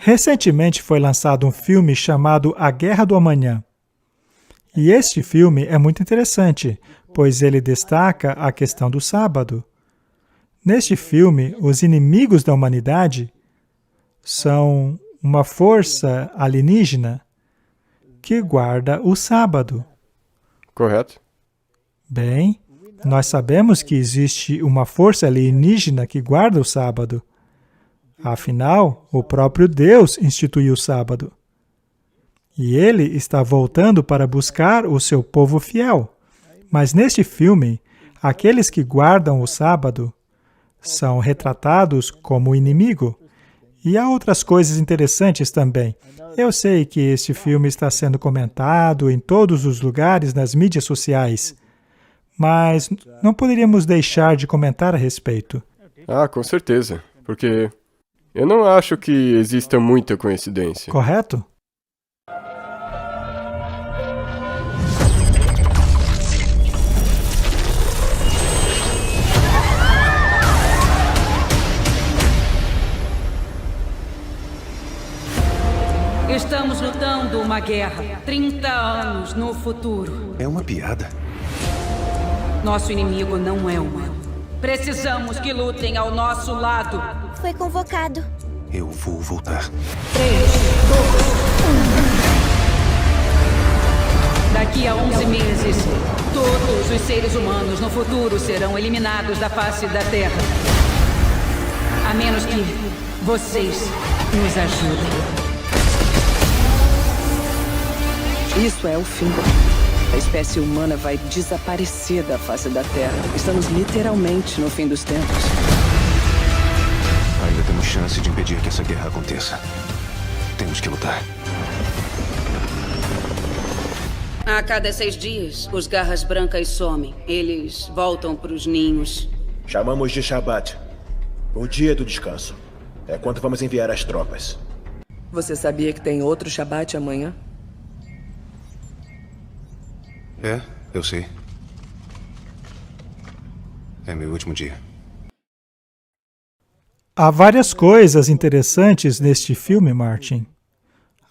Recentemente foi lançado um filme chamado A Guerra do Amanhã. E este filme é muito interessante, pois ele destaca a questão do sábado. Neste filme, os inimigos da humanidade são uma força alienígena que guarda o sábado. Correto? Bem, nós sabemos que existe uma força alienígena que guarda o sábado. Afinal, o próprio Deus instituiu o sábado. E ele está voltando para buscar o seu povo fiel. Mas neste filme, aqueles que guardam o sábado são retratados como inimigo. E há outras coisas interessantes também. Eu sei que este filme está sendo comentado em todos os lugares nas mídias sociais, mas não poderíamos deixar de comentar a respeito. Ah, com certeza, porque eu não acho que exista muita coincidência. Correto? Estamos lutando uma guerra, 30 anos no futuro. É uma piada. Nosso inimigo não é humano. Precisamos que lutem ao nosso lado. Foi convocado. Eu vou voltar. 3, 2, 1. Daqui a 11 meses, todos os seres humanos no futuro serão eliminados da face da Terra. A menos que vocês nos ajudem. Isso é o fim. A espécie humana vai desaparecer da face da Terra. Estamos literalmente no fim dos tempos. Ainda temos chance de impedir que essa guerra aconteça. Temos que lutar. A cada 6 dias, os garras brancas somem. Eles voltam para os ninhos. Chamamos de Shabat. O dia do descanso. É quando vamos enviar as tropas. Você sabia que tem outro Shabat amanhã? É, eu sei. É meu último dia. Há várias coisas interessantes neste filme, Martin.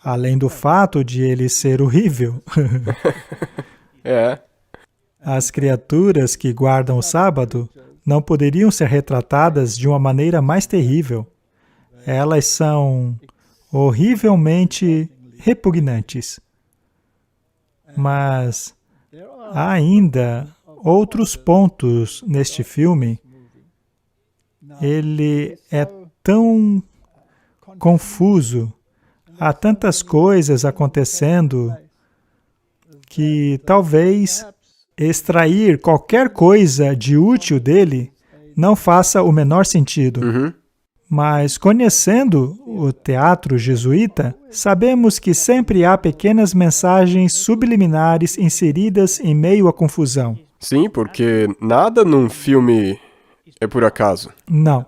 Além do fato de ele ser horrível. É. As criaturas que guardam o sábado não poderiam ser retratadas de uma maneira mais terrível. Elas são horrivelmente repugnantes. Mas há ainda outros pontos neste filme. Ele é tão confuso. Há tantas coisas acontecendo que talvez extrair qualquer coisa de útil dele não faça o menor sentido. Mas conhecendo o teatro jesuíta, sabemos que sempre há pequenas mensagens subliminares inseridas em meio à confusão. Sim, porque nada num filme é por acaso. Não.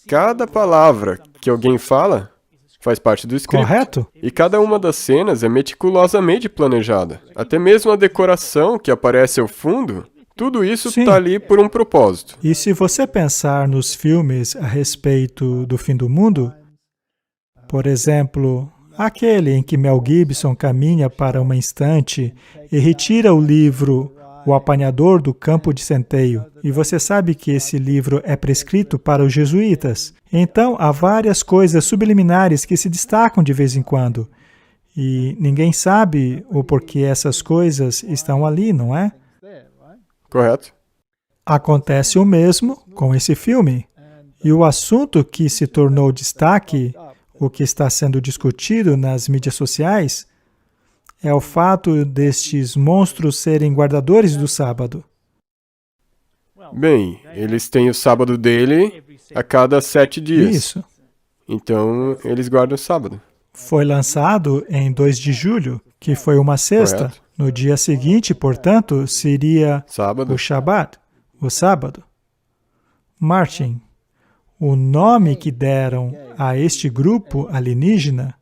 Cada palavra que alguém fala faz parte do script. Correto? E cada uma das cenas é meticulosamente planejada. Até mesmo a decoração que aparece ao fundo, tudo isso está ali por um propósito. E se você pensar nos filmes a respeito do fim do mundo, por exemplo, aquele em que Mel Gibson caminha para uma estante e retira o livro O Apanhador do Campo de Centeio, e você sabe que esse livro é prescrito para os jesuítas. Então, há várias coisas subliminares que se destacam de vez em quando. E ninguém sabe o porquê essas coisas estão ali, não é? Correto? Acontece o mesmo com esse filme. E o assunto que se tornou destaque, o que está sendo discutido nas mídias sociais, é o fato destes monstros serem guardadores do sábado. Bem, eles têm o sábado dele a cada 7 dias. Isso. Então, eles guardam o sábado. Foi lançado em 2 de julho, que foi uma sexta. Correto. No dia seguinte, portanto, seria Sábado. o Shabat, o sábado. Martin, o nome que deram a este grupo alienígena,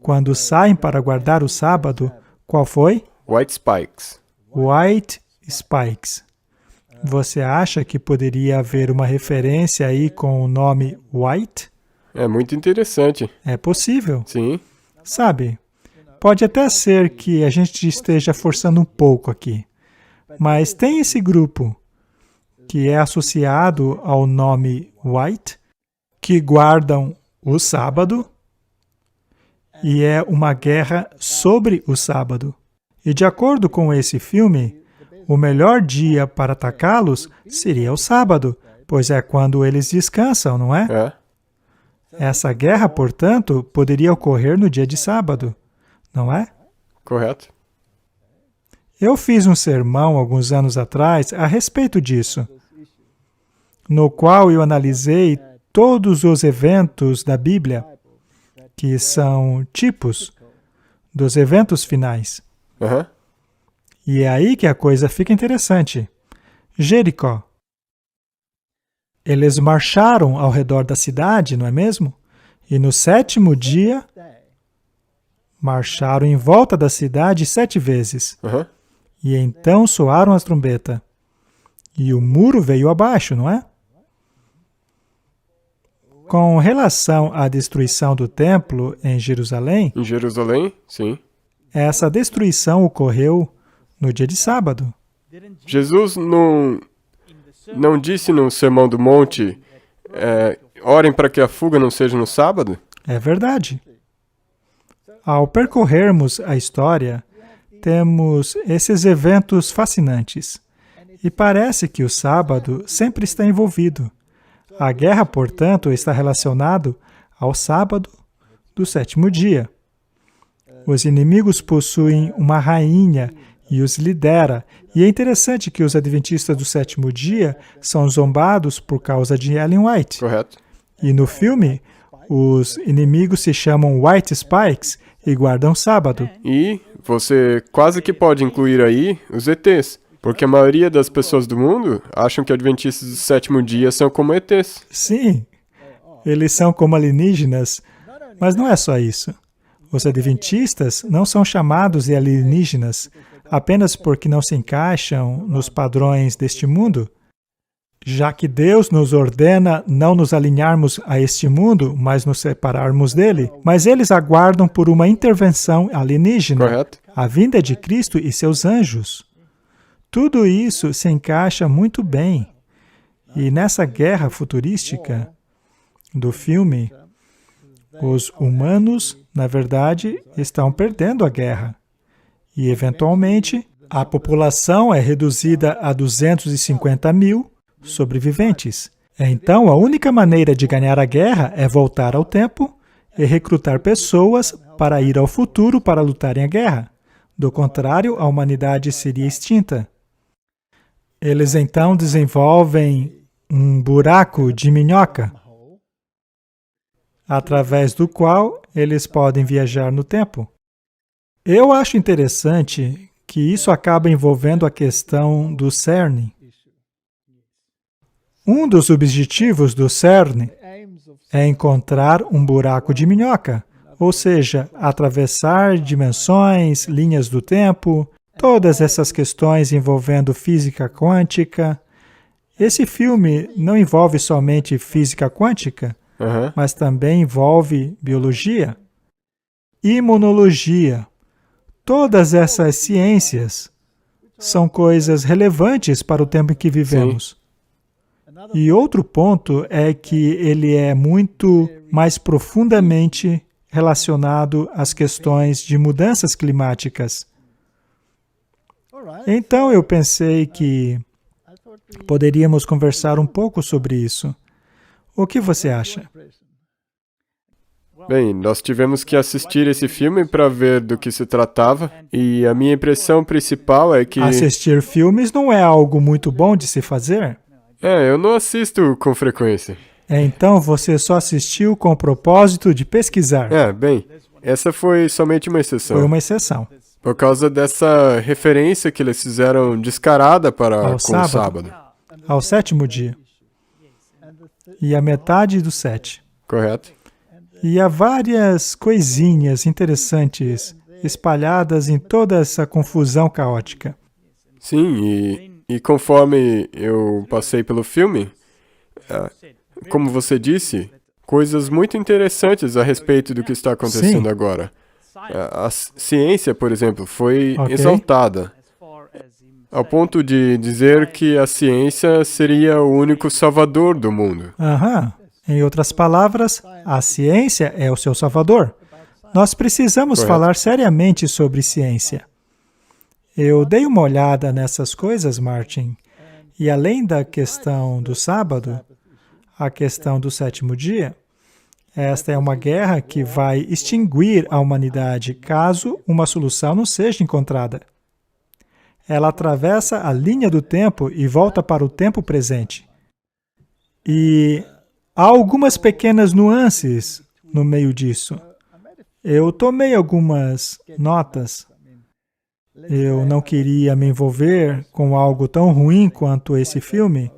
quando saem para guardar o sábado, qual foi? White Spikes. White Spikes. Você acha que poderia haver uma referência aí com o nome White? É muito interessante. É possível. Sim, Sabe, pode até ser que a gente esteja forçando um pouco aqui, mas tem esse grupo que é associado ao nome White, que guardam o sábado, e é uma guerra sobre o sábado. E de acordo com esse filme, o melhor dia para atacá-los seria o sábado, pois é quando eles descansam, não é? é. Essa guerra, portanto, poderia ocorrer no dia de sábado, não é? Correto. Eu fiz um sermão alguns anos atrás a respeito disso, no qual eu analisei todos os eventos da Bíblia, que são tipos dos eventos finais. Aham. E é aí que a coisa fica interessante. Jericó. Eles marcharam ao redor da cidade, não é mesmo? E no 7º dia, marcharam em volta da cidade 7 vezes. Aham. E então soaram as trombetas. E o muro veio abaixo, não é? Com relação à destruição do templo em Jerusalém, Em Jerusalém, sim. essa destruição ocorreu no dia de sábado. Jesus não disse no Sermão do Monte, orem para que a fuga não seja no sábado? É verdade. Ao percorrermos a história, temos esses eventos fascinantes. E parece que o sábado sempre está envolvido. A guerra, portanto, está relacionada ao sábado do 7º dia. Os inimigos possuem uma rainha e os lidera. E é interessante que os adventistas do 7º dia são zombados por causa de Ellen White. Correto. E no filme, os inimigos se chamam White Spikes e guardam sábado. E você quase que pode incluir aí os ETs, porque a maioria das pessoas do mundo acham que adventistas do 7º dia são como ETs. Sim, eles são como alienígenas, mas não é só isso. Os adventistas não são chamados de alienígenas apenas porque não se encaixam nos padrões deste mundo, já que Deus nos ordena não nos alinharmos a este mundo, mas nos separarmos dele. Mas eles aguardam por uma intervenção alienígena, Correto? a vinda de Cristo e seus anjos. Tudo isso se encaixa muito bem. E nessa guerra futurística do filme, os humanos, na verdade, estão perdendo a guerra. E, eventualmente, a população é reduzida a 250 mil sobreviventes. Então, a única maneira de ganhar a guerra é voltar ao tempo e recrutar pessoas para ir ao futuro para lutarem a guerra. Do contrário, a humanidade seria extinta. Eles então desenvolvem um buraco de minhoca, através do qual eles podem viajar no tempo. Eu acho interessante que isso acaba envolvendo a questão do CERN. Um dos objetivos do CERN é encontrar um buraco de minhoca, ou seja, atravessar dimensões, linhas do tempo, todas essas questões envolvendo física quântica. Esse filme não envolve somente física quântica, Aham. mas também envolve biologia, imunologia. Todas essas ciências são coisas relevantes para o tempo em que vivemos. E outro ponto é que ele é muito mais profundamente relacionado às questões de mudanças climáticas. Então eu pensei que poderíamos conversar um pouco sobre isso. O que você acha? Bem, nós tivemos que assistir esse filme para ver do que se tratava, e a minha impressão principal é que... Assistir filmes não é algo muito bom de se fazer? eu não assisto com frequência. Então você só assistiu com o propósito de pesquisar. Bem, essa foi somente uma exceção. Foi uma exceção. Por causa dessa referência que eles fizeram descarada com o sábado. sábado. Ao 7º dia. E a metade do 7. Correto? E há várias coisinhas interessantes espalhadas em toda essa confusão caótica. Sim, e conforme eu passei pelo filme, como você disse, coisas muito interessantes a respeito do que está acontecendo Sim. agora. A ciência, por exemplo, foi Ok. exaltada ao ponto de dizer que a ciência seria o único salvador do mundo. Aham. Em outras palavras, a ciência é o seu salvador. Nós precisamos Correto. falar seriamente sobre ciência. Eu dei uma olhada nessas coisas, Martin, e além da questão do sábado, a questão do sétimo dia, esta é uma guerra que vai extinguir a humanidade caso uma solução não seja encontrada. Ela atravessa a linha do tempo e volta para o tempo presente. E há algumas pequenas nuances no meio disso. Eu tomei algumas notas. Eu não queria me envolver com algo tão ruim quanto esse filme.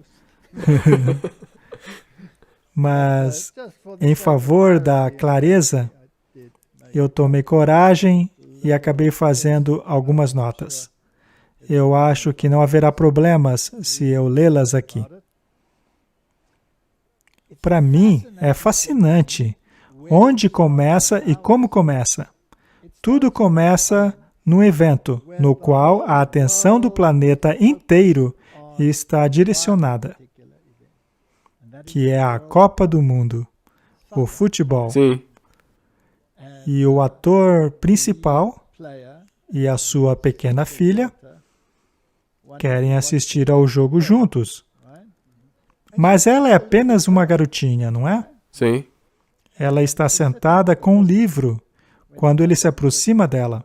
Mas, em favor da clareza, eu tomei coragem e acabei fazendo algumas notas. Eu acho que não haverá problemas se eu lê-las aqui. Para mim, é fascinante onde começa e como começa. Tudo começa num evento no qual a atenção do planeta inteiro está direcionada, que é a Copa do Mundo, o futebol. Sim, E o ator principal e a sua pequena filha querem assistir ao jogo juntos. Mas ela é apenas uma garotinha, não é? sim, Ela está sentada com um livro quando ele se aproxima dela.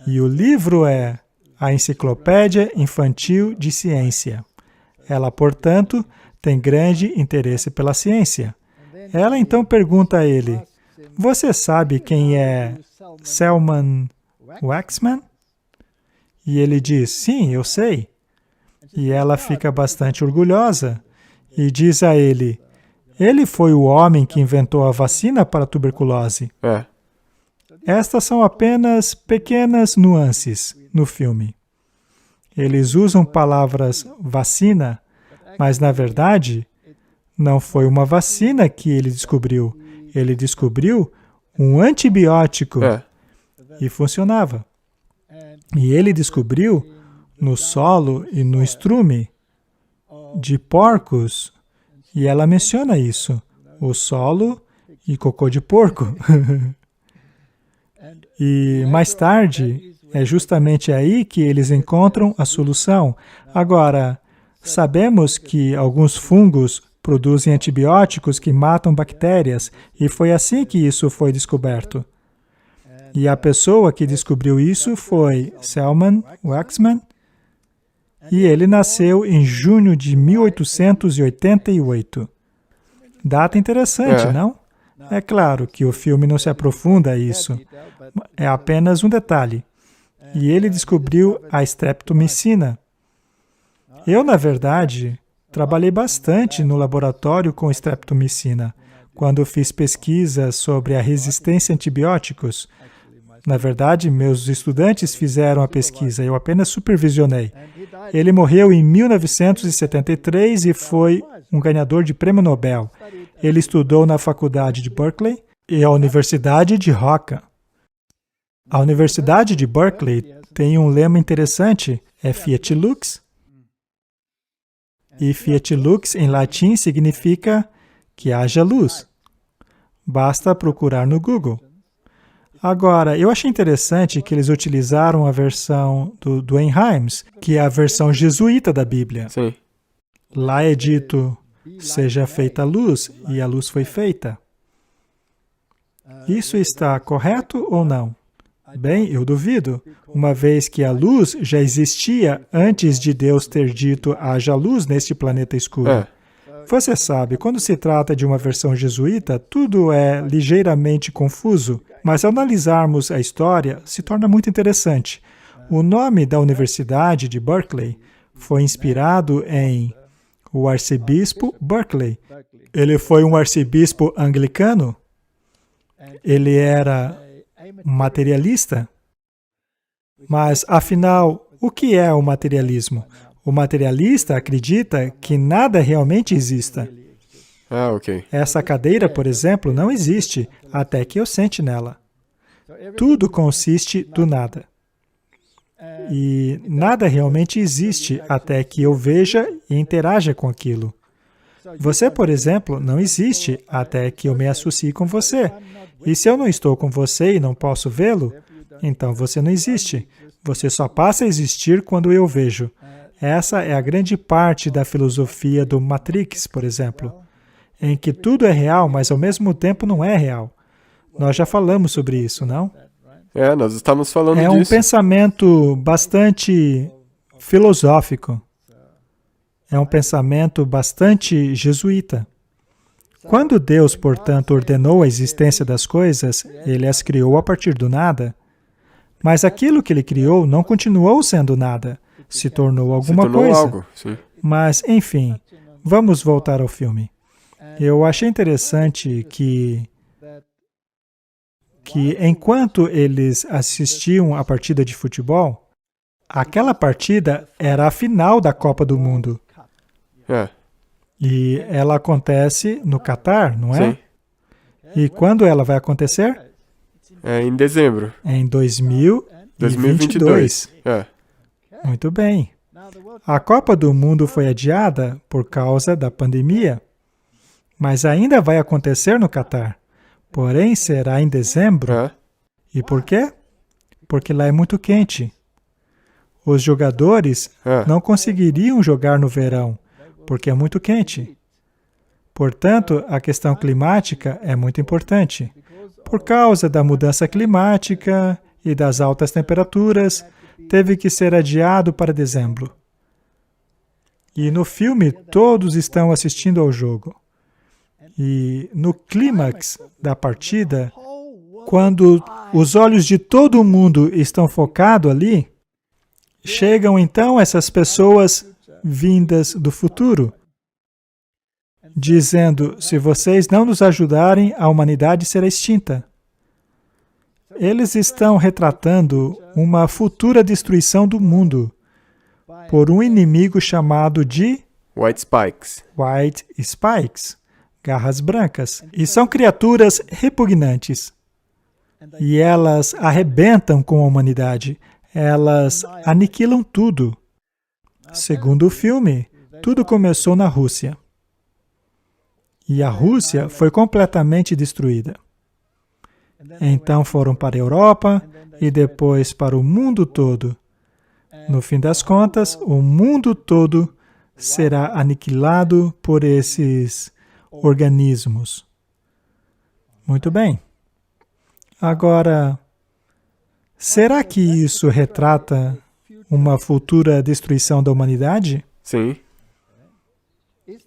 E o livro é a Enciclopédia Infantil de Ciência. Ela, portanto, tem grande interesse pela ciência. Ela então pergunta a ele: "Você sabe quem é Selman Waxman?" E ele diz: "Sim, eu sei." E ela fica bastante orgulhosa e diz a ele: "Ele foi o homem que inventou a vacina para a tuberculose." é. Estas são apenas pequenas nuances no filme. Eles usam palavras vacina, mas na verdade não foi uma vacina que ele descobriu. Ele descobriu um antibiótico É. e funcionava. E ele descobriu no solo e no estrume de porcos, e ela menciona isso, o solo e cocô de porco. E mais tarde, é justamente aí que eles encontram a solução. Agora, sabemos que alguns fungos produzem antibióticos que matam bactérias, e foi assim que isso foi descoberto. E a pessoa que descobriu isso foi Selman Waxman, e ele nasceu em junho de 1888. Data interessante, É. não? É claro que o filme não se aprofunda a isso. É apenas um detalhe. E ele descobriu a streptomicina. Eu, na verdade, trabalhei bastante no laboratório com streptomicina, quando fiz pesquisas sobre a resistência a antibióticos. Na verdade, meus estudantes fizeram a pesquisa, eu apenas supervisionei. Ele morreu em 1973 e foi um ganhador de prêmio Nobel. Ele estudou na faculdade de Berkeley e a Universidade de Rocca. A Universidade de Berkeley tem um lema interessante, é Fiat Lux. E Fiat Lux, em latim, significa que haja luz. Basta procurar no Google. Agora, eu achei interessante que eles utilizaram a versão do Duane Himes, que é a versão jesuíta da Bíblia. Sim. Lá é dito, seja feita a luz, e a luz foi feita. Isso está correto ou não? Bem, eu duvido, uma vez que a luz já existia antes de Deus ter dito haja luz neste planeta escuro. É. Você sabe, quando se trata de uma versão jesuíta, tudo é ligeiramente confuso, mas ao analisarmos a história, se torna muito interessante. O nome da Universidade de Berkeley foi inspirado em o arcebispo Berkeley. Ele foi um arcebispo anglicano. Ele era materialista. Mas, afinal, o que é o materialismo? O materialista acredita que nada realmente exista. Ah, ok. Essa cadeira, por exemplo, não existe até que eu sente nela. Tudo consiste do nada. E nada realmente existe até que eu veja e interaja com aquilo. Você, por exemplo, não existe até que eu me associe com você. E se eu não estou com você e não posso vê-lo, então você não existe. Você só passa a existir quando eu vejo. Essa é a grande parte da filosofia do Matrix, por exemplo, em que tudo é real, mas ao mesmo tempo não é real. Nós já falamos sobre isso, não? Nós estamos falando É um disso. pensamento bastante filosófico. É um pensamento bastante jesuíta. Quando Deus, portanto, ordenou a existência das coisas, Ele as criou a partir do nada. Mas aquilo que Ele criou não continuou sendo nada, se tornou alguma Se tornou coisa. algo, sim. Mas, enfim, vamos voltar ao filme. Eu achei interessante que enquanto eles assistiam a partida de futebol, aquela partida era a final da Copa do Mundo. É, E ela acontece no Catar, não é? sim. E quando ela vai acontecer? É em dezembro. Em 2022. 2022. Muito bem. A Copa do Mundo foi adiada por causa da pandemia, mas ainda vai acontecer no Catar. Porém, será em dezembro. É. E por quê? Porque lá é muito quente. Os jogadores não conseguiriam jogar no verão, porque é muito quente. Portanto, a questão climática é muito importante. Por causa da mudança climática e das altas temperaturas, teve que ser adiado para dezembro. E no filme, todos estão assistindo ao jogo. E no clímax da partida, quando os olhos de todo mundo estão focados ali, chegam então essas pessoas vindas do futuro, dizendo, se vocês não nos ajudarem, a humanidade será extinta. Eles estão retratando uma futura destruição do mundo por um inimigo chamado de White Spikes. White Spikes, garras brancas. E são criaturas repugnantes. E elas arrebentam com a humanidade. Elas aniquilam tudo. Segundo o filme, tudo começou na Rússia. E a Rússia foi completamente destruída. Então foram para a Europa e depois para o mundo todo. No fim das contas, o mundo todo será aniquilado por esses organismos. Muito bem. Agora, será que isso retrata uma futura destruição da humanidade? Sim.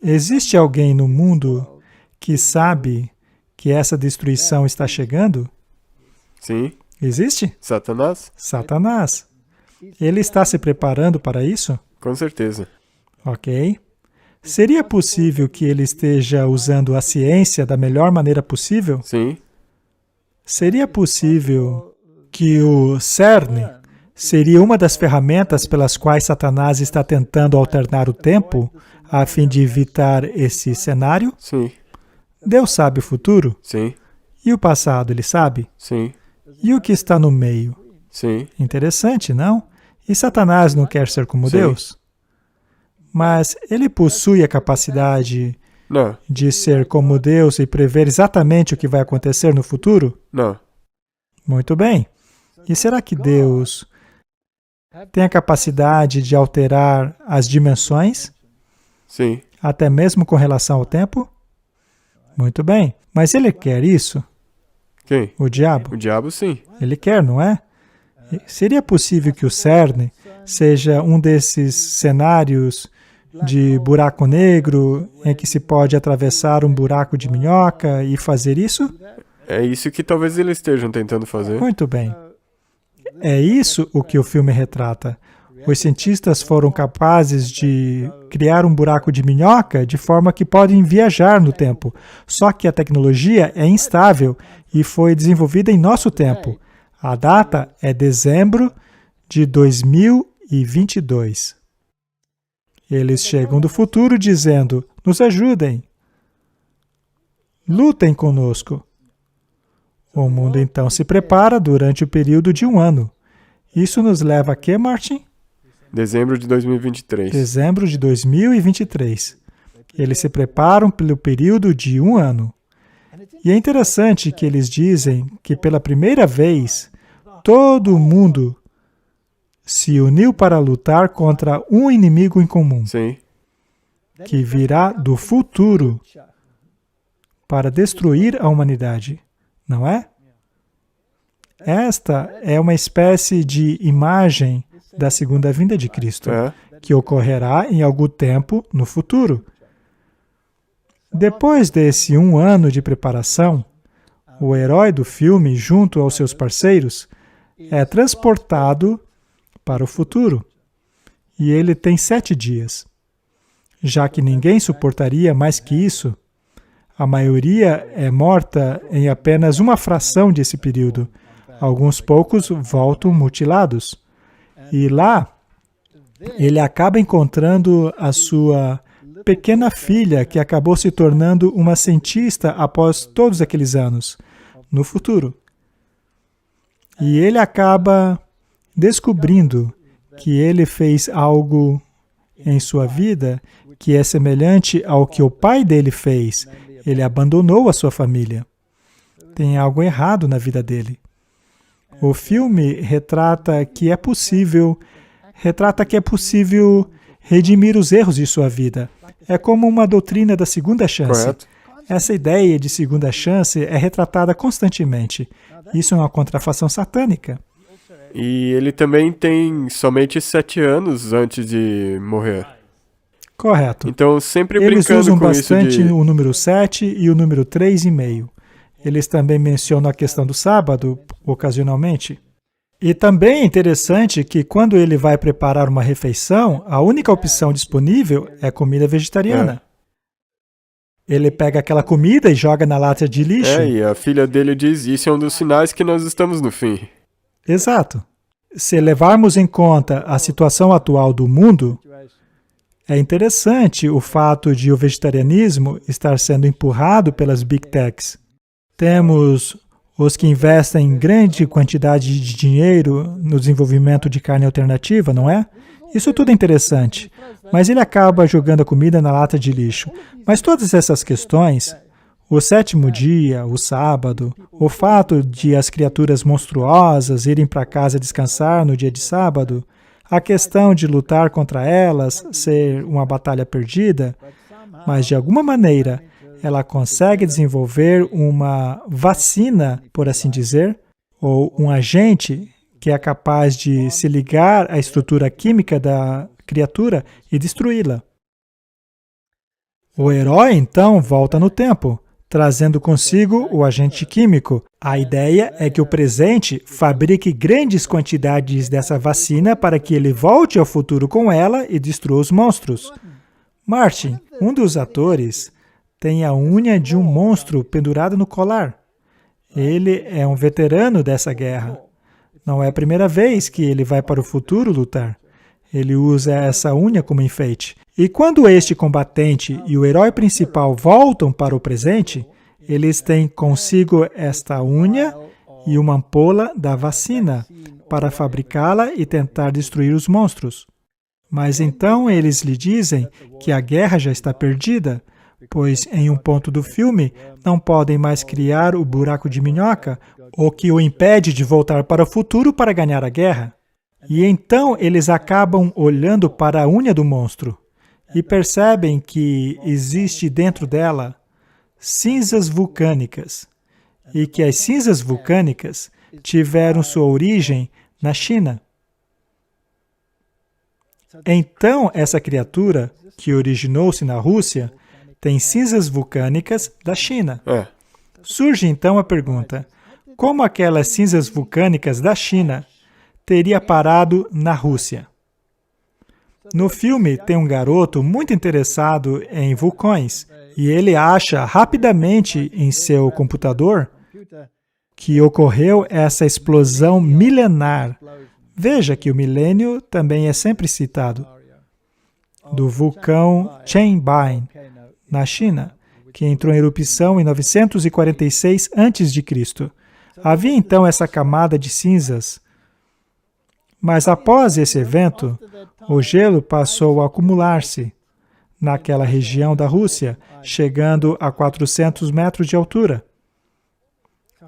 Existe alguém no mundo que sabe que essa destruição está chegando? Sim. Existe? Satanás? Satanás. Ele está se preparando para isso? Com certeza. Ok. Seria possível que ele esteja usando a ciência da melhor maneira possível? Sim. Seria possível que o CERN seria uma das ferramentas pelas quais Satanás está tentando alternar o tempo a fim de evitar esse cenário? Sim. Deus sabe o futuro? Sim. E o passado, ele sabe? Sim. E o que está no meio? Sim. Interessante, não? E Satanás não quer ser como Sim. Deus? Mas ele possui a capacidade Não. de ser como Deus e prever exatamente o que vai acontecer no futuro? Não. Muito bem. E será que Deus tem a capacidade de alterar as dimensões, Sim. até mesmo com relação ao tempo? Muito bem. Mas ele quer isso? Quem? O diabo? O diabo, sim. Ele quer, não é? Seria possível que o CERN seja um desses cenários de buraco negro em que se pode atravessar um buraco de minhoca e fazer isso? É isso que talvez eles estejam tentando fazer. Muito bem. É isso o que o filme retrata. Os cientistas foram capazes de criar um buraco de minhoca de forma que podem viajar no tempo. Só que a tecnologia é instável e foi desenvolvida em nosso tempo. A data é dezembro de 2022. Eles chegam do futuro dizendo, nos ajudem. lutem conosco. O mundo então se prepara durante o período de 1 ano. Isso nos leva a quê, Martin? Dezembro de 2023. Dezembro de 2023. Eles se preparam pelo período de 1 ano. E é interessante que eles dizem que pela primeira vez, todo mundo se uniu para lutar contra um inimigo em comum, Sim. que virá do futuro para destruir a humanidade, não é? Esta é uma espécie de imagem da segunda vinda de Cristo, que ocorrerá em algum tempo no futuro. Depois desse 1 ano de preparação, o herói do filme, junto aos seus parceiros, é transportado para o futuro. E ele tem 7 dias. Já que ninguém suportaria mais que isso, a maioria é morta em apenas uma fração desse período. Alguns poucos voltam mutilados. E lá, ele acaba encontrando a sua pequena filha, que acabou se tornando uma cientista após todos aqueles anos, no futuro. E ele acaba descobrindo que ele fez algo em sua vida que é semelhante ao que o pai dele fez. Ele abandonou a sua família. Tem algo errado na vida dele. O filme retrata que é possível redimir os erros de sua vida. É como uma doutrina da segunda chance. Correto. Essa ideia de segunda chance é retratada constantemente. Isso é uma contrafação satânica. E ele também tem somente 7 anos antes de morrer. Correto. Então, sempre Eles brincando usam com bastante isso de... o número 7 e o número 3,5. Eles também mencionam a questão do sábado, ocasionalmente. E também é interessante que quando ele vai preparar uma refeição, a única opção disponível é comida vegetariana. Ele pega aquela comida e joga na lata de lixo. E a filha dele diz, isso é um dos sinais que nós estamos no fim. Exato. Se levarmos em conta a situação atual do mundo, é interessante o fato de o vegetarianismo estar sendo empurrado pelas Big Techs. Temos os que investem em grande quantidade de dinheiro no desenvolvimento de carne alternativa, não é? Isso tudo é interessante, mas ele acaba jogando a comida na lata de lixo. Mas todas essas questões, o 7º dia, o sábado, o fato de as criaturas monstruosas irem para casa descansar no dia de sábado, a questão de lutar contra elas ser uma batalha perdida, mas de alguma maneira ela consegue desenvolver uma vacina, por assim dizer, ou um agente que é capaz de se ligar à estrutura química da criatura e destruí-la. O herói, então, volta no tempo, trazendo consigo o agente químico. A ideia é que o presente fabrique grandes quantidades dessa vacina para que ele volte ao futuro com ela e destrua os monstros. Martin, um dos atores, tem a unha de um monstro pendurada no colar. Ele é um veterano dessa guerra. Não é a primeira vez que ele vai para o futuro lutar. Ele usa essa unha como enfeite. E quando este combatente e o herói principal voltam para o presente, eles têm consigo esta unha e uma ampola da vacina para fabricá-la e tentar destruir os monstros. Mas então eles lhe dizem que a guerra já está perdida, pois em um ponto do filme não podem mais criar o buraco de minhoca, o que o impede de voltar para o futuro para ganhar a guerra. E então eles acabam olhando para a unha do monstro e percebem que existe dentro dela cinzas vulcânicas e que as cinzas vulcânicas tiveram sua origem na China. Então essa criatura, que originou-se na Rússia, tem cinzas vulcânicas da China. Surge então a pergunta, como aquelas cinzas vulcânicas da China teria parado na Rússia? No filme tem um garoto muito interessado em vulcões e ele acha rapidamente em seu computador que ocorreu essa explosão milenar. Veja que o milênio também é sempre citado, do vulcão Changbai, na China. que entrou em erupção em 946 a.C. Havia então essa camada de cinzas. Mas após esse evento, o gelo passou a acumular-se naquela região da Rússia, chegando a 400 metros de altura.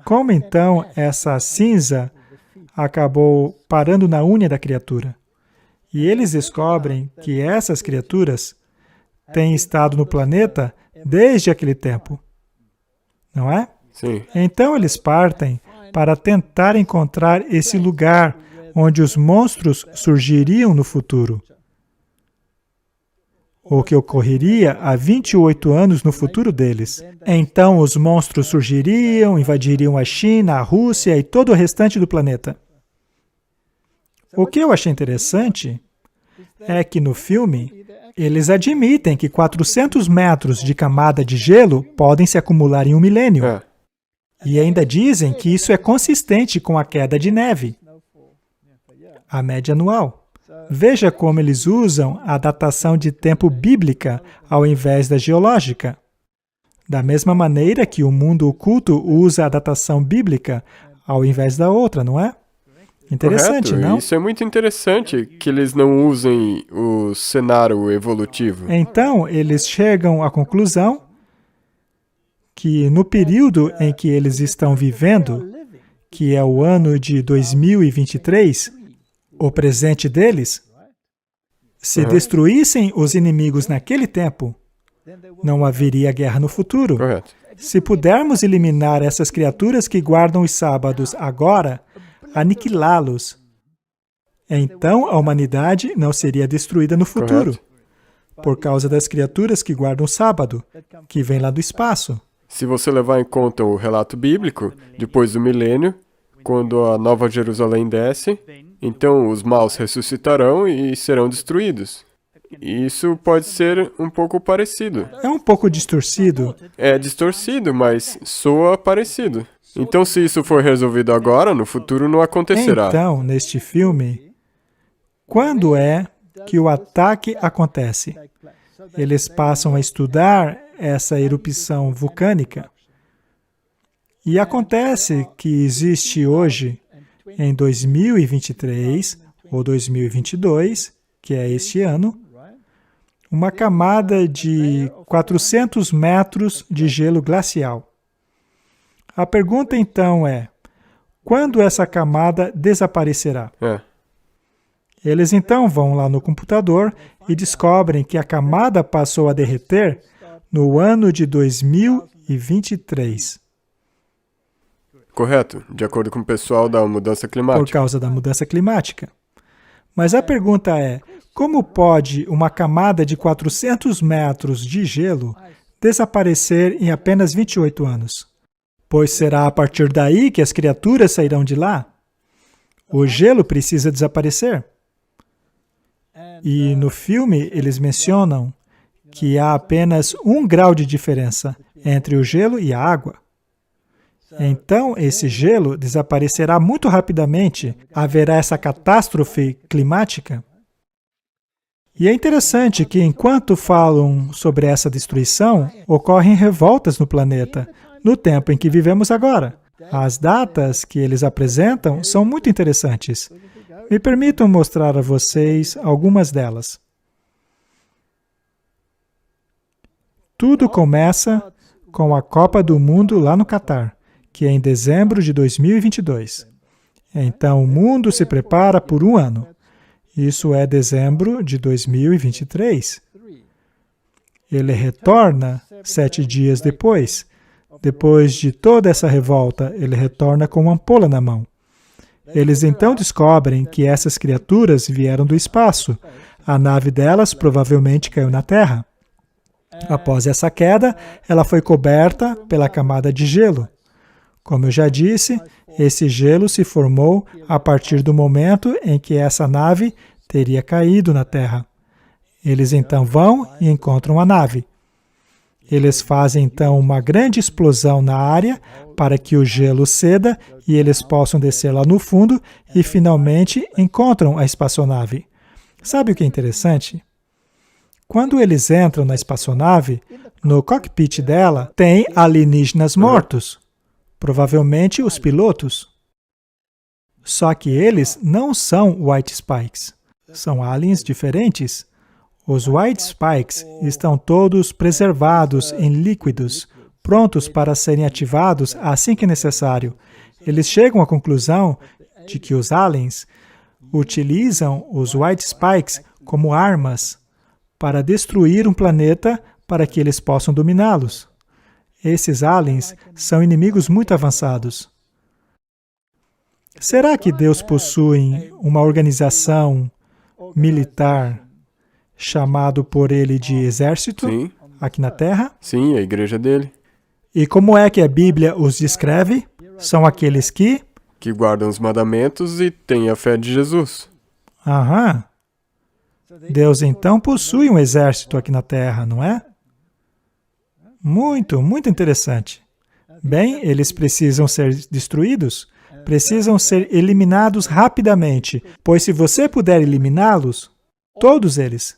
Como então essa cinza acabou parando na unha da criatura? E eles descobrem que essas criaturas têm estado no planeta desde aquele tempo. Não é? Sim. Então eles partem para tentar encontrar esse lugar onde os monstros surgiriam no futuro. O que ocorreria há 28 anos no futuro deles. Então os monstros surgiriam, invadiriam a China, a Rússia e todo o restante do planeta. O que eu achei interessante é que no filme eles admitem que 400 metros de camada de gelo podem se acumular em um milênio. E ainda dizem que isso é consistente com a queda de neve, a média anual. Veja como eles usam a datação de tempo bíblica ao invés da geológica. Da mesma maneira que o mundo oculto usa a datação bíblica ao invés da outra, não é? Interessante, Correto. não? Isso é muito interessante que eles não usem o cenário evolutivo. Então, eles chegam à conclusão que no período em que eles estão vivendo, que é o ano de 2023, o presente deles, se destruíssem os inimigos naquele tempo, não haveria guerra no futuro. Correto. Se pudermos eliminar essas criaturas que guardam os sábados agora, aniquilá-los, então a humanidade não seria destruída no futuro, por causa das criaturas que guardam o sábado, que vêm lá do espaço. Se você levar em conta o relato bíblico, depois do milênio, quando a Nova Jerusalém desce, então os maus ressuscitarão e serão destruídos. Isso pode ser um pouco parecido. É um pouco distorcido. É distorcido, mas soa parecido. Então, se isso for resolvido agora, no futuro não acontecerá. Então, neste filme, quando é que o ataque acontece? Eles passam a estudar essa erupção vulcânica. E acontece que existe hoje, em 2023 ou 2022, que é este ano, uma camada de 400 metros de gelo glacial. A pergunta então é, quando essa camada desaparecerá? Eles então vão lá no computador e descobrem que a camada passou a derreter no ano de 2023. Correto, de acordo com o pessoal da mudança climática. Por causa da mudança climática. Mas a pergunta é, como pode uma camada de 400 metros de gelo desaparecer em apenas 28 anos? Pois será a partir daí que as criaturas sairão de lá? O gelo precisa desaparecer. E no filme eles mencionam que há apenas 1 grau de diferença entre o gelo e a água. Então, esse gelo desaparecerá muito rapidamente. Haverá essa catástrofe climática. E é interessante que, enquanto falam sobre essa destruição, ocorrem revoltas no planeta, no tempo em que vivemos agora. As datas que eles apresentam são muito interessantes. Me permitam mostrar a vocês algumas delas. Tudo começa com a Copa do Mundo lá no Catar, que é em dezembro de 2022. Então, o mundo se prepara por 1 ano. Isso é dezembro de 2023. Ele retorna 7 dias depois. Depois de toda essa revolta, ele retorna com uma ampola na mão. Eles então descobrem que essas criaturas vieram do espaço. A nave delas provavelmente caiu na Terra. Após essa queda, ela foi coberta pela camada de gelo. Como eu já disse, esse gelo se formou a partir do momento em que essa nave teria caído na Terra. Eles então vão e encontram a nave. Eles fazem então uma grande explosão na área para que o gelo ceda e eles possam descer lá no fundo e finalmente encontram a espaçonave. Sabe o que é interessante? Quando eles entram na espaçonave, No cockpit dela tem alienígenas mortos, provavelmente os pilotos. Só que eles não são White Spikes, são aliens diferentes. Os White Spikes estão todos preservados em líquidos, prontos para serem ativados assim que necessário. Eles chegam à conclusão de que os aliens utilizam os White Spikes como armas para destruir um planeta para que eles possam dominá-los. Esses aliens são inimigos muito avançados. Será que Deus possui uma organização militar chamado por ele de exército Sim, aqui na Terra? sim, a igreja dele. E como é que a Bíblia os descreve? São aqueles que... Que guardam os mandamentos e têm a fé de Jesus. Aham. Deus então possui um exército aqui na Terra, não é? Muito, muito interessante. Bem, eles precisam ser destruídos, precisam ser eliminados rapidamente, pois se você puder eliminá-los, todos eles,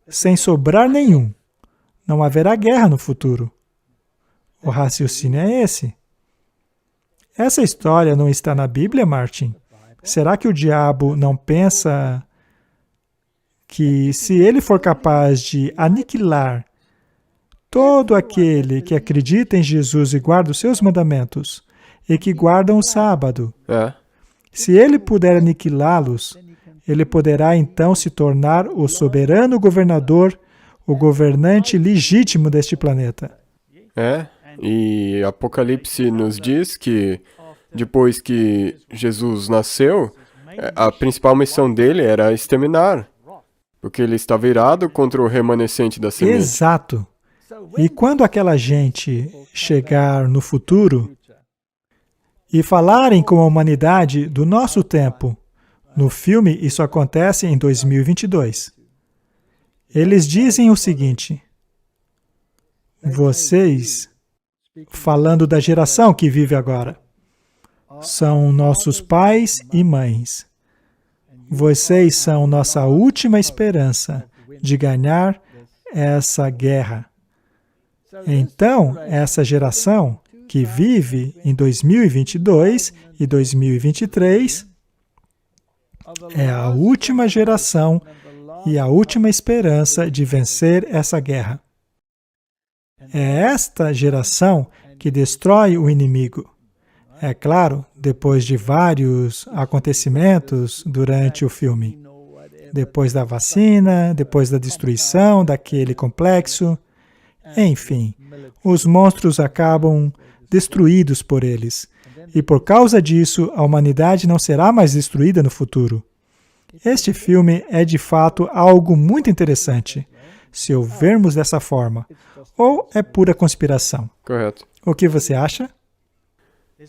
sem sobrar nenhum, não haverá guerra no futuro. O raciocínio é esse. Essa história não está na Bíblia, Martin? Será que o diabo não pensa que se ele for capaz de aniquilar todo aquele que acredita em Jesus e guarda os seus mandamentos e que guardam o sábado, se ele puder aniquilá-los, ele poderá então se tornar o soberano governador, o governante legítimo deste planeta. E Apocalipse nos diz que depois que Jesus nasceu, a principal missão dele era exterminar, porque ele estava irado contra o remanescente da semente. Exato. E quando aquela gente chegar no futuro e falarem com a humanidade do nosso tempo, no filme isso acontece em 2022, eles dizem o seguinte: vocês, falando da geração que vive agora, são nossos pais e mães. Vocês são nossa última esperança de ganhar essa guerra. Então, essa geração que vive em 2022 e 2023 é a última geração e a última esperança de vencer essa guerra. É esta geração que destrói o inimigo. É claro, depois de vários acontecimentos durante o filme. Depois da vacina, depois da destruição daquele complexo. Enfim, os monstros acabam destruídos por eles. E por causa disso, a humanidade não será mais destruída no futuro. Este filme é de fato algo muito interessante, se o vermos dessa forma. Ou é pura conspiração? Correto. O que você acha?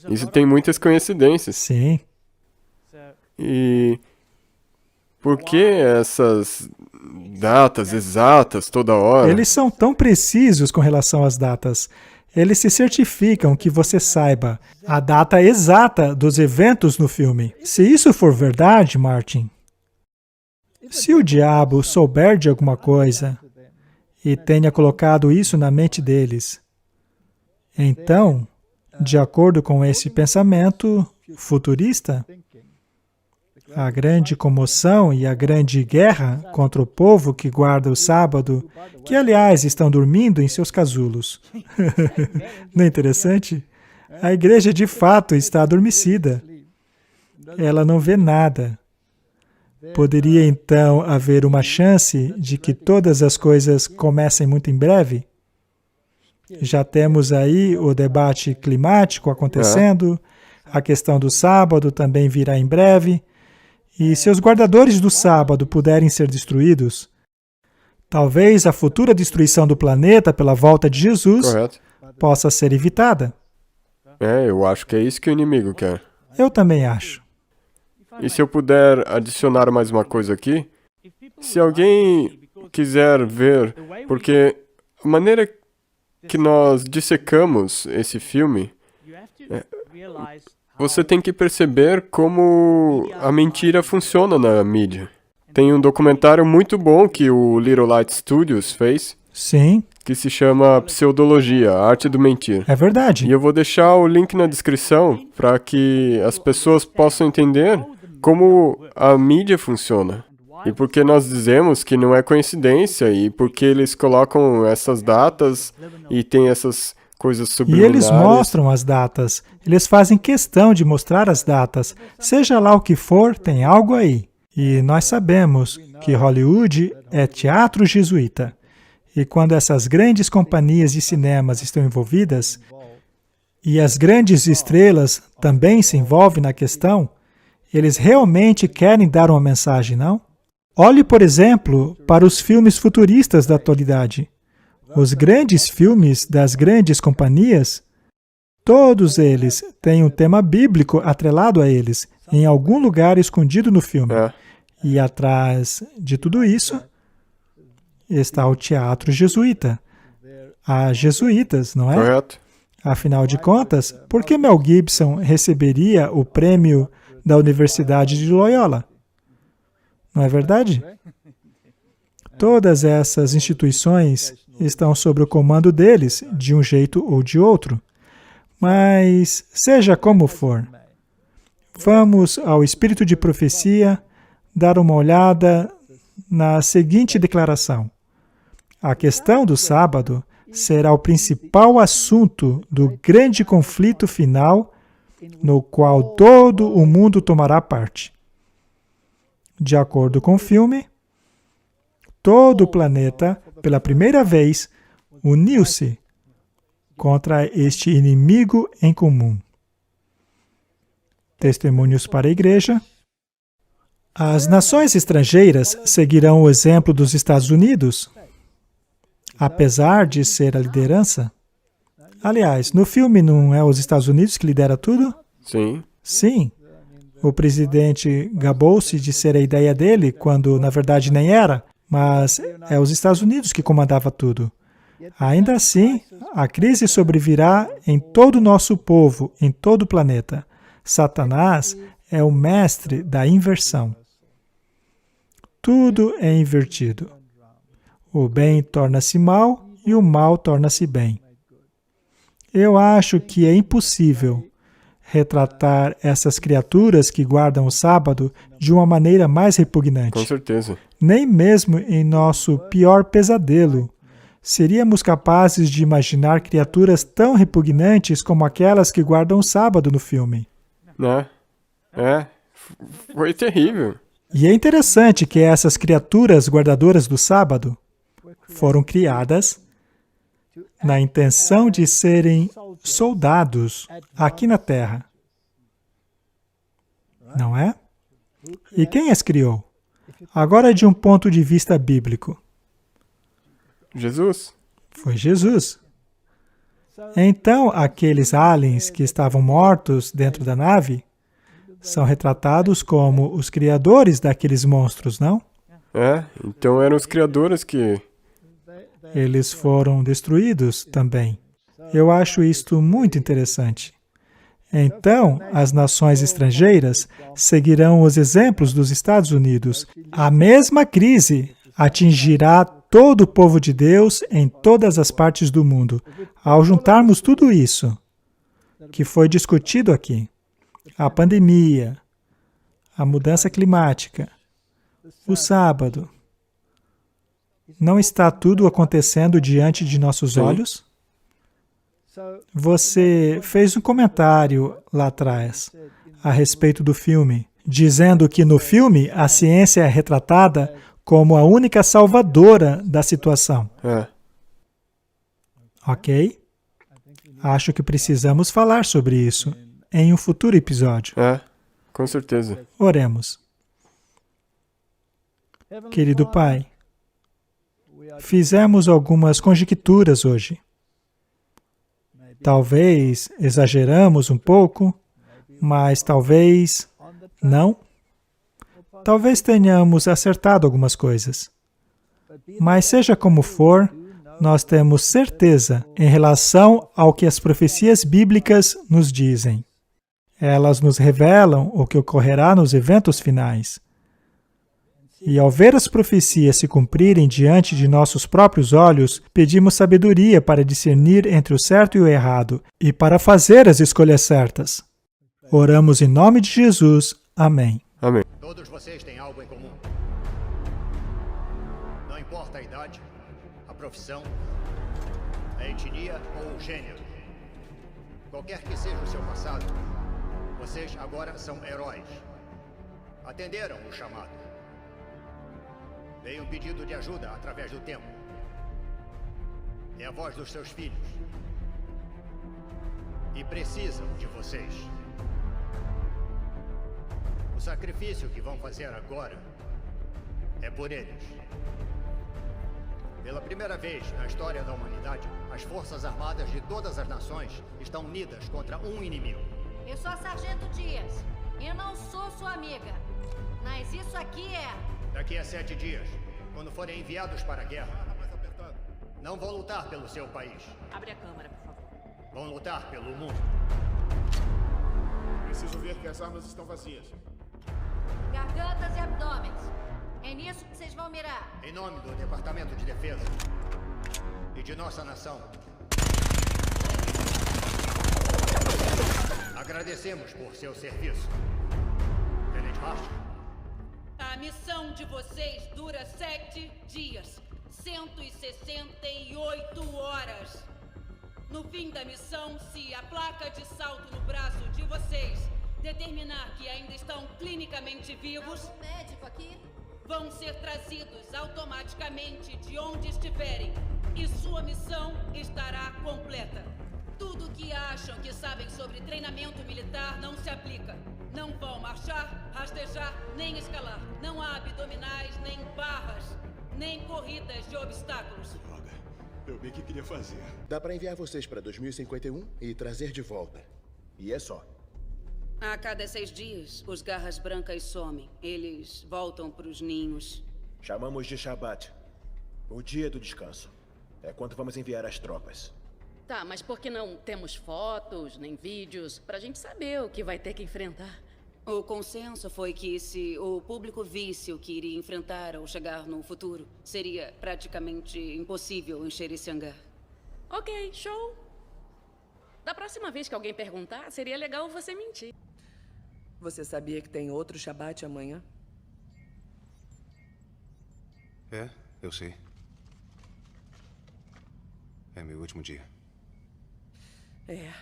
Isso tem muitas coincidências. Sim. E por que essas datas exatas toda hora? Eles são tão precisos com relação às datas. Eles se certificam que você saiba a data exata dos eventos no filme. Se isso for verdade, Martin, se o diabo souber de alguma coisa e tenha colocado isso na mente deles, então, de acordo com esse pensamento futurista, a grande comoção e a grande guerra contra o povo que guarda o sábado, que, aliás, estão dormindo em seus casulos. Não é interessante? A igreja, de fato, está adormecida. Ela não vê nada. Poderia, então, haver uma chance de que todas as coisas comecem muito em breve? Já temos aí o debate climático acontecendo, a questão do sábado também virá em breve. E se os guardadores do sábado puderem ser destruídos, talvez a futura destruição do planeta pela volta de Jesus possa ser evitada. Eu acho que é isso que o inimigo quer. Eu também acho. E se eu puder adicionar mais uma coisa aqui, se alguém quiser ver, porque a maneira que nós dissecamos esse filme, você tem que perceber como a mentira funciona na mídia. Tem um documentário muito bom que o Little Light Studios fez, Sim, que se chama Pseudologia, a arte do mentir. é verdade. E eu vou deixar o link na descrição para que as pessoas possam entender como a mídia funciona. E por que nós dizemos que não é coincidência, e por que eles colocam essas datas e tem essas coisas E subliminares. eles mostram as datas. Eles fazem questão de mostrar as datas. Seja lá o que for, tem algo aí. E nós sabemos que Hollywood é teatro jesuíta. E quando essas grandes companhias de cinemas estão envolvidas, e as grandes estrelas também se envolvem na questão, eles realmente querem dar uma mensagem, não? Olhe, por exemplo, para os filmes futuristas da atualidade. Os grandes filmes das grandes companhias, todos eles têm um tema bíblico atrelado a eles, em algum lugar escondido no filme. E atrás de tudo isso está o teatro jesuíta. Há jesuítas, não é? Correto? Afinal de contas, por que Mel Gibson receberia o prêmio da Universidade de Loyola? Não é verdade? Todas essas instituições estão sob o comando deles, de um jeito ou de outro. Mas, seja como for, vamos ao espírito de profecia dar uma olhada na seguinte declaração. A questão do sábado será o principal assunto do grande conflito final no qual todo o mundo tomará parte. De acordo com o filme, todo o planeta, pela primeira vez, uniu-se contra este inimigo em comum. Testemunhos para a Igreja. As nações estrangeiras seguirão o exemplo dos Estados Unidos, apesar de ser a liderança. Aliás, no filme não é os Estados Unidos que lidera tudo? Sim. Sim. O presidente gabou-se de ser a ideia dele, quando na verdade nem era, mas é os Estados Unidos que comandava tudo. Ainda assim, a crise sobrevirá em todo o nosso povo, em todo o planeta. Satanás é o mestre da inversão. Tudo é invertido. O bem torna-se mal e o mal torna-se bem. Eu acho que é impossível retratar essas criaturas que guardam o sábado de uma maneira mais repugnante. Com certeza. Nem mesmo em nosso pior pesadelo seríamos capazes de imaginar criaturas tão repugnantes como aquelas que guardam o sábado no filme. Né? Foi terrível. E é interessante que essas criaturas guardadoras do sábado foram criadas na intenção de serem soldados aqui na Terra. Não é? E quem as criou? Agora, de um ponto de vista bíblico. Jesus. Foi Jesus. Então, aqueles aliens que estavam mortos dentro da nave são retratados como os criadores daqueles monstros, não? Então eram os criadores que... Eles foram destruídos também. Eu acho isto muito interessante. Então, as nações estrangeiras seguirão os exemplos dos Estados Unidos. A mesma crise atingirá todo o povo de Deus em todas as partes do mundo. Ao juntarmos tudo isso que foi discutido aqui, a pandemia, a mudança climática, o sábado, não está tudo acontecendo diante de nossos olhos? Você fez um comentário lá atrás a respeito do filme, dizendo que no filme a ciência é retratada como a única salvadora da situação. Ok? Acho que precisamos falar sobre isso em um futuro episódio. Com certeza. Oremos. Querido Pai, fizemos algumas conjecturas hoje. Talvez exageramos um pouco, mas talvez não. Talvez tenhamos acertado algumas coisas. Mas seja como for, nós temos certeza em relação ao que as profecias bíblicas nos dizem. Elas nos revelam o que ocorrerá nos eventos finais. E ao ver as profecias se cumprirem diante de nossos próprios olhos, pedimos sabedoria para discernir entre o certo e o errado e para fazer as escolhas certas. Oramos em nome de Jesus. Amém. Amém. Todos vocês têm algo em comum. Não importa a idade, a profissão, a etnia ou o gênero. Qualquer que seja o seu passado, vocês agora são heróis. Atenderam o chamado. Veio um pedido de ajuda através do tempo. É a voz dos seus filhos. E precisam de vocês. O sacrifício que vão fazer agora é por eles. Pela primeira vez na história da humanidade, as forças armadas de todas as nações estão unidas contra um inimigo. Eu sou a Sargento Dias. Eu não sou sua amiga. Mas isso aqui é... Daqui a 7 dias, quando forem enviados para a guerra, não vão lutar pelo seu país. Abre a câmera, por favor. Vão lutar pelo mundo. Preciso ver que as armas estão vazias. Gargantas e abdômenes. É nisso que vocês vão mirar. Em nome do Departamento de Defesa e de nossa nação, agradecemos por seu serviço. Tenente Hart. A missão de vocês dura 7 dias, 168 horas. No fim da missão, se a placa de salto no braço de vocês determinar que ainda estão clinicamente vivos, Algum médico aqui? vão ser trazidos automaticamente de onde estiverem e sua missão estará completa. Tudo que acham que sabem sobre treinamento militar não se aplica. Não vão marchar, rastejar, nem escalar. Não há abdominais, nem barras, nem corridas de obstáculos. Droga, eu bem que queria fazer. Dá pra enviar vocês pra 2051 e trazer de volta. E é só. A cada 6 dias, os garras brancas somem. Eles voltam pros ninhos. Chamamos de Shabbat. O dia do descanso. É quando vamos enviar as tropas. Tá, mas por que não temos fotos, nem vídeos, pra gente saber o que vai ter que enfrentar? O consenso foi que se o público visse o que iria enfrentar ao chegar no futuro, seria praticamente impossível encher esse hangar. Ok, show. Da próxima vez que alguém perguntar, seria legal você mentir. Você sabia que tem outro Shabbat amanhã? É, eu sei. É meu último dia. É.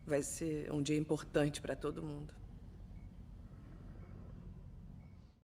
Vai ser um dia importante pra todo mundo.